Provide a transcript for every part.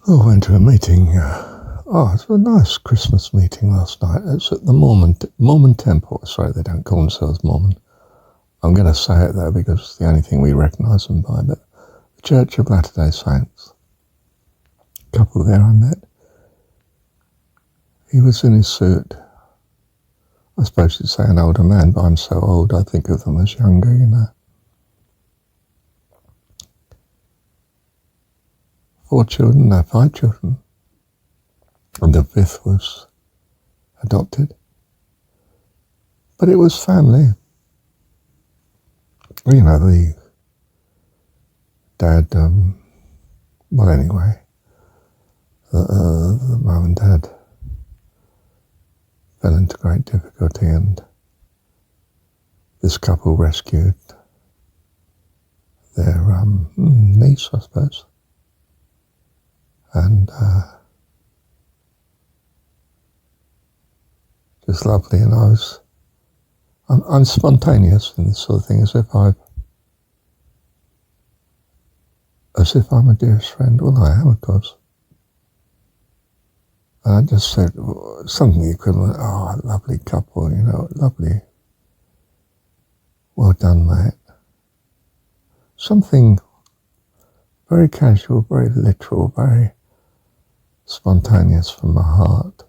I went to a meeting. It was a nice Christmas meeting last night. It's at the Mormon Temple. Sorry, they don't call themselves Mormon. I'm going to say it though because it's the only thing we recognise them by. But the Church of Latter-day Saints. A couple there I met. He was in his suit. I suppose you'd say an older man, but I'm so old I think of them as younger, you know. 5 children. And the 5th was adopted. But it was family. You know, the dad, well anyway, the mum and dad fell into great difficulty, and this couple rescued their niece, I suppose. And just lovely, and I'm spontaneous in this sort of thing, as if I'm a dearest friend. Well, I am, of course. And I just said something equivalent, lovely couple, you know, lovely. Well done, mate. Something very casual, very literal, very spontaneous from my heart.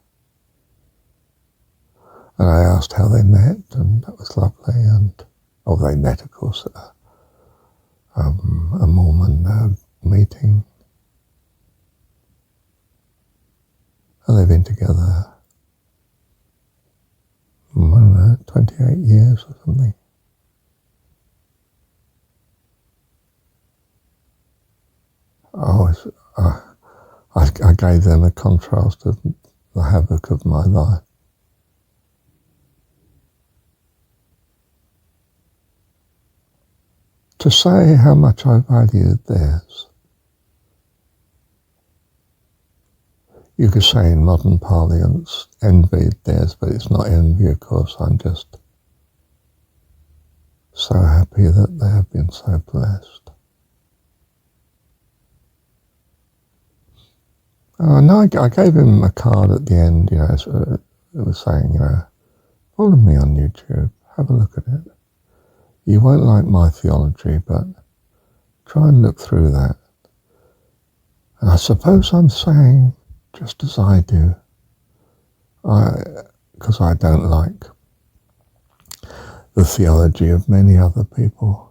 And I asked how they met, and that was lovely. And they met, of course, at a Mormon meeting. And they've been together, I don't know, 28 years or something. I gave them a contrast of the havoc of my life. To say how much I valued theirs, you could say in modern parlance, envied theirs, but it's not envy, of course. I'm just so happy that they have been so blessed. And I gave him a card at the end, you know, so it was saying, you know, follow me on YouTube, have a look at it. You won't like my theology, but try and look through that. And I suppose I'm saying, just as I do, because I don't like the theology of many other people,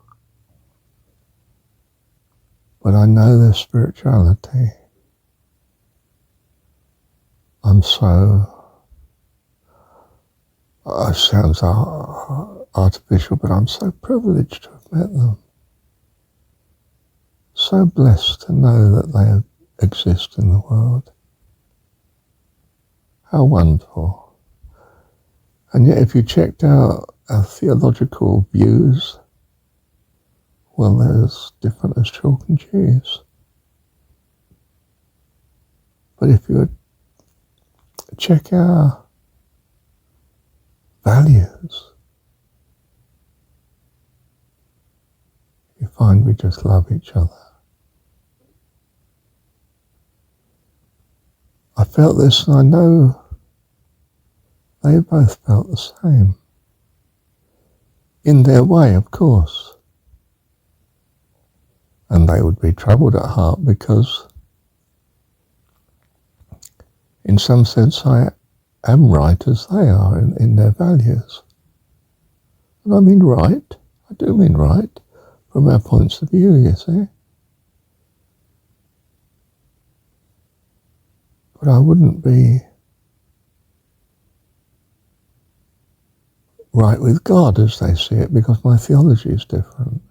but I know their spirituality. I'm so, it sounds artificial, but I'm so privileged to have met them. So blessed to know that they exist in the world. How wonderful. And yet if you checked out our theological views, well, they're as different as chalk and cheese. But if you check our values, you find we just love each other. I felt this, and I know they both felt the same. In their way, of course. And they would be troubled at heart because in some sense I am right as they are in their values. And I mean right, I do mean right, from our points of view, you see. But I wouldn't be right with God as they see it, because my theology is different.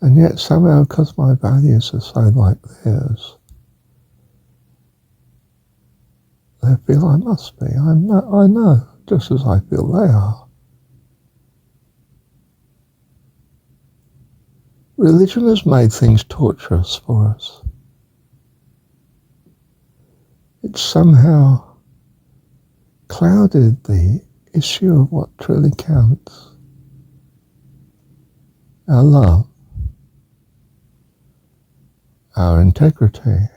And yet somehow, because my values are so like theirs, they feel I must be. I know, just as I feel they are. Religion has made things torturous for us. It's somehow clouded the issue of what truly counts. Our love, our integrity,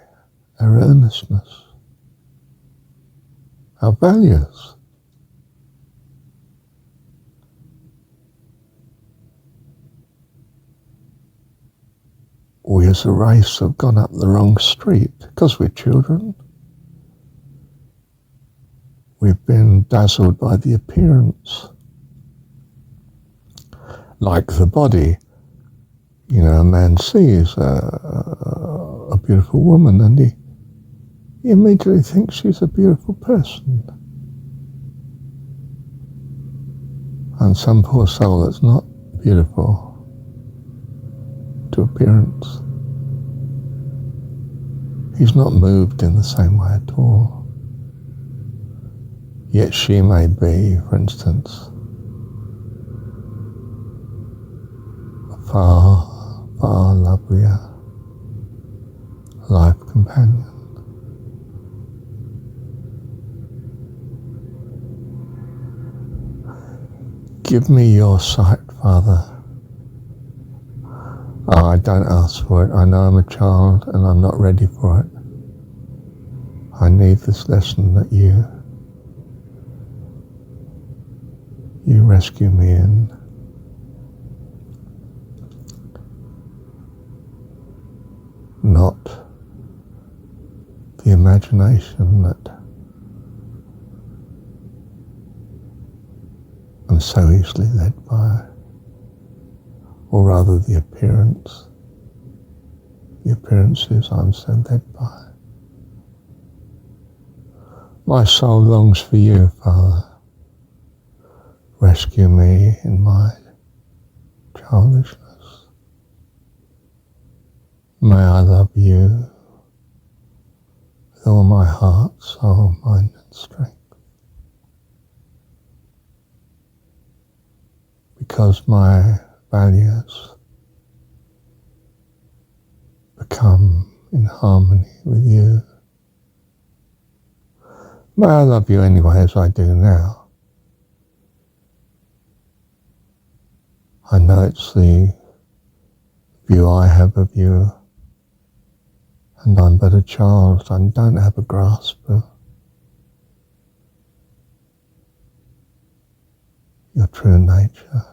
our earnestness, our values. We as a race have gone up the wrong street because we're children. We've been dazzled by the appearance. Like the body, you know, a man sees a beautiful woman and he immediately thinks she's a beautiful person. And some poor soul that's not beautiful to appearance, he's not moved in the same way at all. Yet she may be, for instance, a far, far lovelier life companion. Give me your sight, Father. Oh, I don't ask for it. I know I'm a child and I'm not ready for it. I need this lesson that you rescue me in. Not the imagination that I'm so easily led by, or rather the appearances I'm so led by. My soul longs for you, Father. Rescue me in my childishness. May I love you with all my heart, soul, mind and strength. Because my values become in harmony with you. May I love you anyway as I do now. I know it's the view I have of you, and I'm but a child and don't have a grasp of your true nature.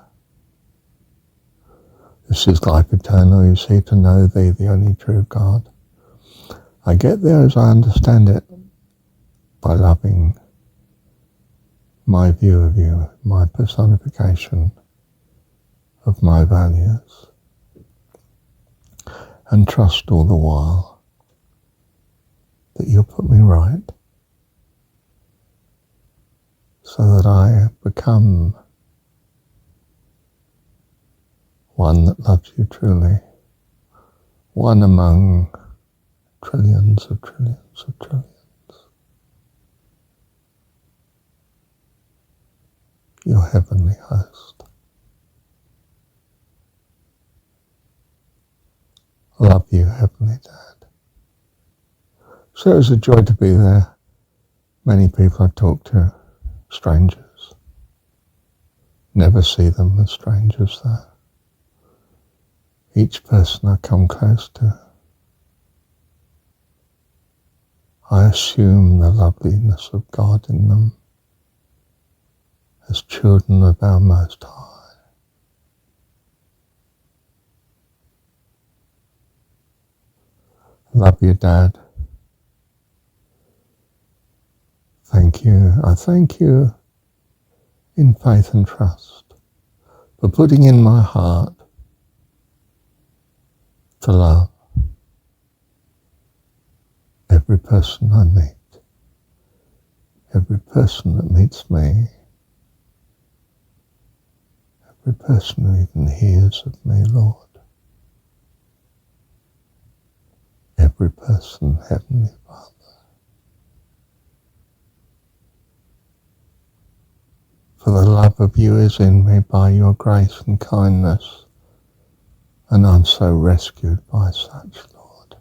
This is life eternal, you see, to know thee, the only true God. I get there as I understand it by loving my view of you, my personification of my values, and trust all the while that you'll put me right so that I become one that loves you truly, one among trillions of trillions of trillions. Your heavenly host. I love you, Heavenly Dad. So it was a joy to be there. Many people I talk to, strangers. Never see them as strangers though. Each person I come close to, I assume the loveliness of God in them as children of our Most High. Love you, Dad. Thank you. I thank you in faith and trust for putting in my heart to love every person I meet, every person that meets me, every person who even hears of me, Lord. Every person, Heavenly Father. For the love of you is in me by your grace and kindness, and I'm so rescued by such, Lord.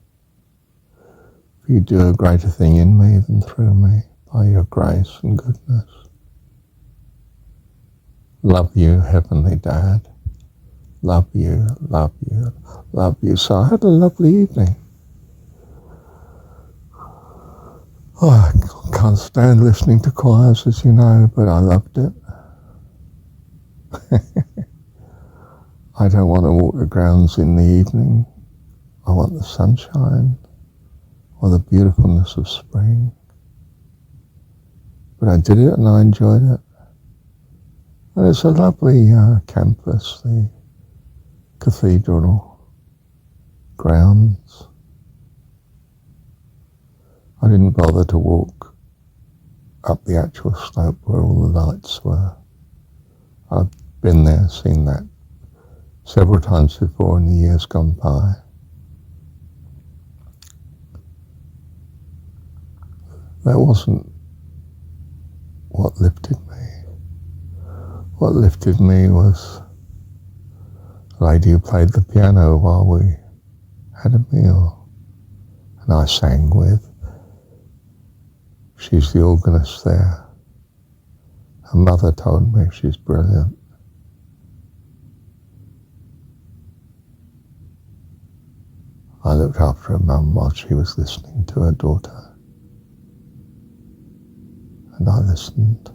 For you do a greater thing in me than through me by your grace and goodness. Love you, Heavenly Dad. Love you, love you, love you. So I had a lovely evening. Oh, I can't stand listening to choirs, as you know, but I loved it. I don't want to walk the grounds in the evening. I want the sunshine or the beautifulness of spring. But I did it and I enjoyed it. And it's a lovely campus, the cathedral grounds. I didn't bother to walk up the actual slope where all the lights were. I've been there, seen that several times before in the years gone by. That wasn't what lifted me. What lifted me was a lady who played the piano while we had a meal, and I sang with. She's the organist there. Her mother told me she's brilliant. I looked after her mum while she was listening to her daughter, and I listened.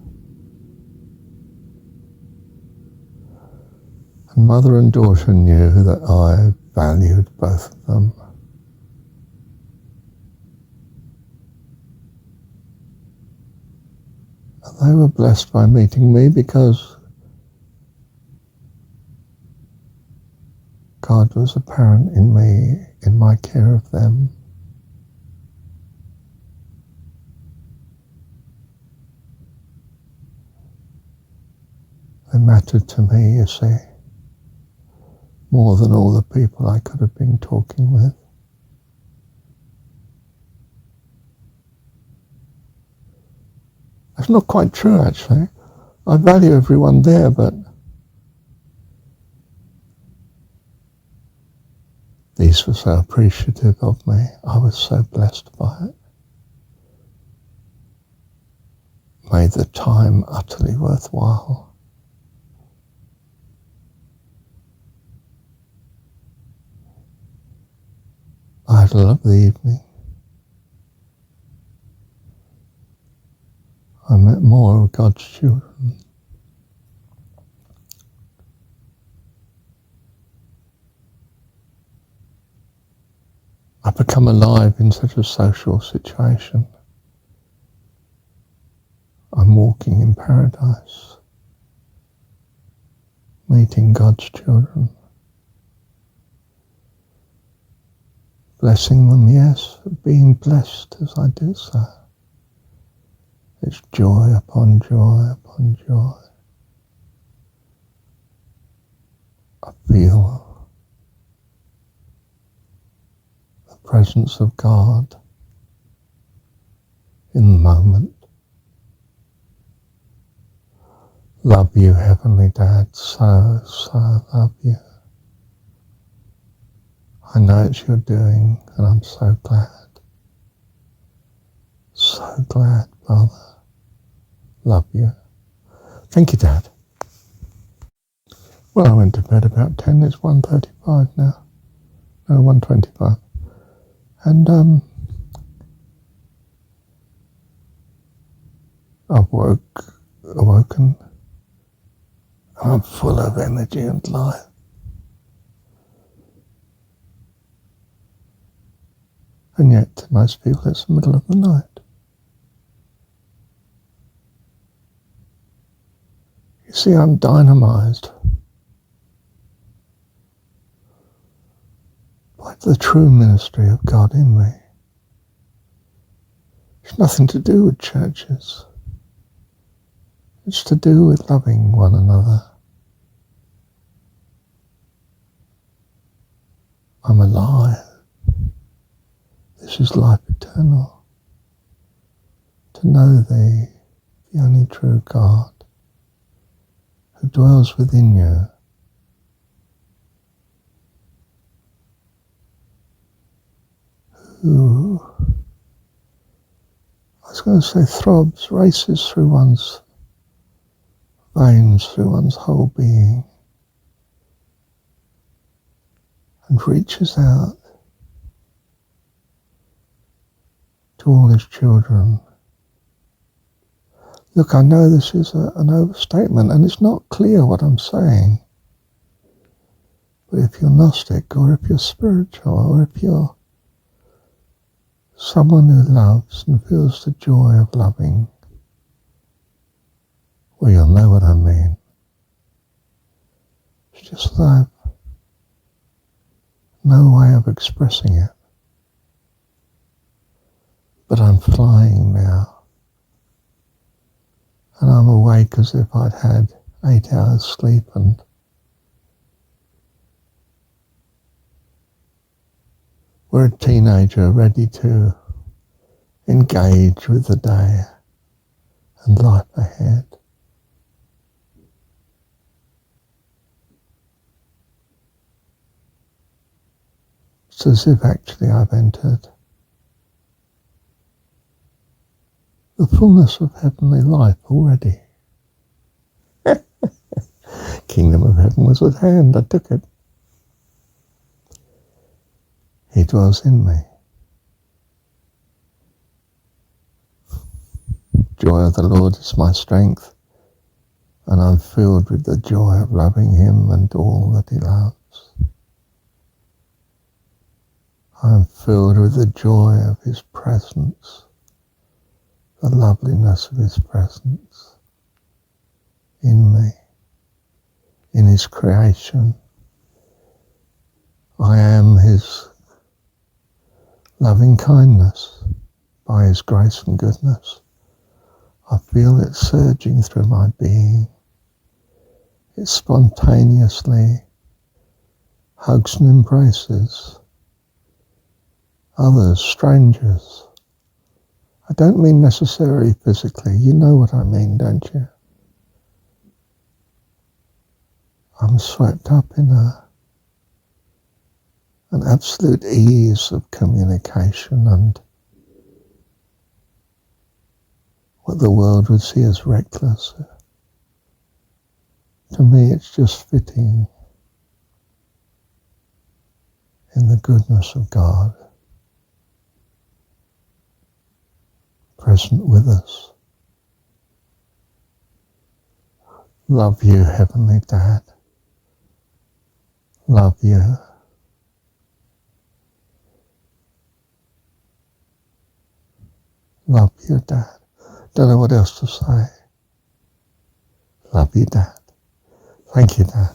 And mother and daughter knew that I valued both of them. And they were blessed by meeting me because God was apparent in me, in my care of them. They mattered to me, you see, more than all the people I could have been talking with. That's not quite true, actually. I value everyone there, but these were so appreciative of me. I was so blessed by it. Made the time utterly worthwhile. I had a lovely evening. I met more of God's children. I become alive in such a social situation. I'm walking in paradise, meeting God's children, blessing them, yes, but being blessed as I do so. It's joy upon joy upon joy. I feel the presence of God in the moment. Love you, Heavenly Dad, so love you. I know it's your doing, and I'm so glad. So glad, Father. Love you. Thank you, Dad. Well, I went to bed about 10. It's 1:35 now. No, 1:25. And I've awoken. I'm full of energy and life. And yet, to most people, it's the middle of the night. You see, I'm dynamized by the true ministry of God in me. It's nothing to do with churches. It's to do with loving one another. I'm alive. This is life eternal. To know Thee, the only true God, who dwells within you, who, I was going to say throbs, races through one's veins, through one's whole being, and reaches out to to all his children. Look, I know this is an overstatement, and it's not clear what I'm saying. But if you're Gnostic, or if you're spiritual, or if you're someone who loves and feels the joy of loving, well, you'll know what I mean. It's just that I've no way of expressing it. But I'm flying now, and I'm awake as if I'd had 8 hours sleep, and we're a teenager ready to engage with the day and life ahead. It's as if actually I've entered the fullness of heavenly life already. Kingdom of heaven was at hand. I took it. He dwells in me. Joy of the Lord is my strength, and I'm filled with the joy of loving him and all that he loves. I'm filled with the joy of his presence, the loveliness of his presence in me, in his creation. I am his loving kindness by his grace and goodness. I feel it surging through my being. It spontaneously hugs and embraces others, strangers. I don't mean necessarily physically. You know what I mean, don't you? I'm swept up in an absolute ease of communication and what the world would see as reckless. To me, it's just fitting in the goodness of God, present with us. Love you, Heavenly Dad. Love you. Love you, Dad. Don't know what else to say. Love you, Dad. Thank you, Dad.